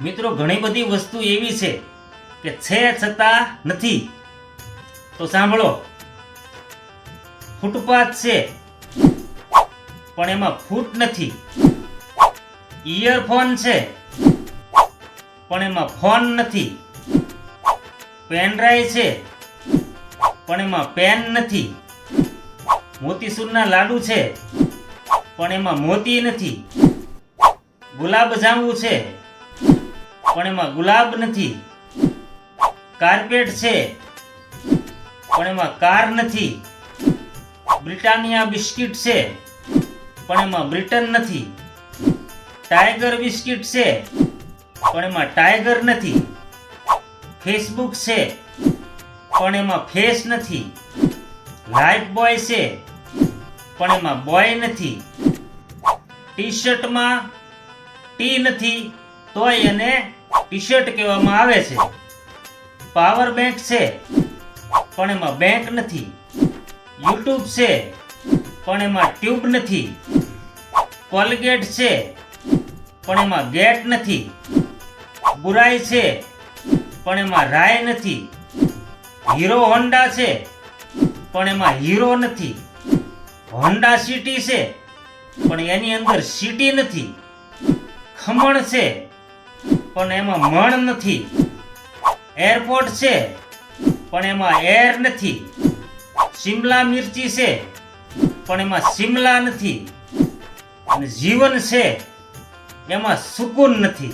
મિત્રો ઘણી બધી વસ્તુ એવી છે કે છે છતાં નથી. તો સાંભળો, ફૂટપાથ છે પણ એમાં ફૂટ નથી. ઇયરફોન છે પણ એમાં ફોન નથી. પેનડ્રાઈવ છે પણ એમાં પેન નથી. મોતીસૂરના લાડુ છે પણ એમાં મોતી નથી. ગુલાબ જાંબુ છે પણ એમાં ગુલાબ નથી. કાર્પેટ છે પણ એમાં કાર નથી. બ્રિટાનિયા બિસ્કિટ છે પણ એમાં બ્રિટન નથી. ટાઈગર બિસ્કિટ છે પણ એમાં ટાઈગર નથી. ફેસબુક છે પણ એમાં ફેસ નથી. લાઈફ બોય છે પણ એમાં બોય નથી. ટી શર્ટમાં ટી નથી તોય એને ટી શર્ટ કહેવામાં આવે છે. પાવર બેંક છે પણ એમાં બેંક નથી. યુટ્યુબ છે પણ એમાં ટ્યુબ નથી. કોલગેટ છે પણ એમાં ગેટ નથી. બુરાઈ છે પણ એમાં રાય નથી. હીરો હોન્ડા છે પણ એમાં હીરો નથી. હોન્ડા સિટી છે પણ એની અંદર સિટી નથી. ખમણ છે પણ એમાં મણ નથી. એરપોર્ટ છે પણ એમાં એર નથી. શિમલા મિર્ચી છે પણ એમાં શિમલા નથી. અને જીવન છે એમાં સુકૂન નથી.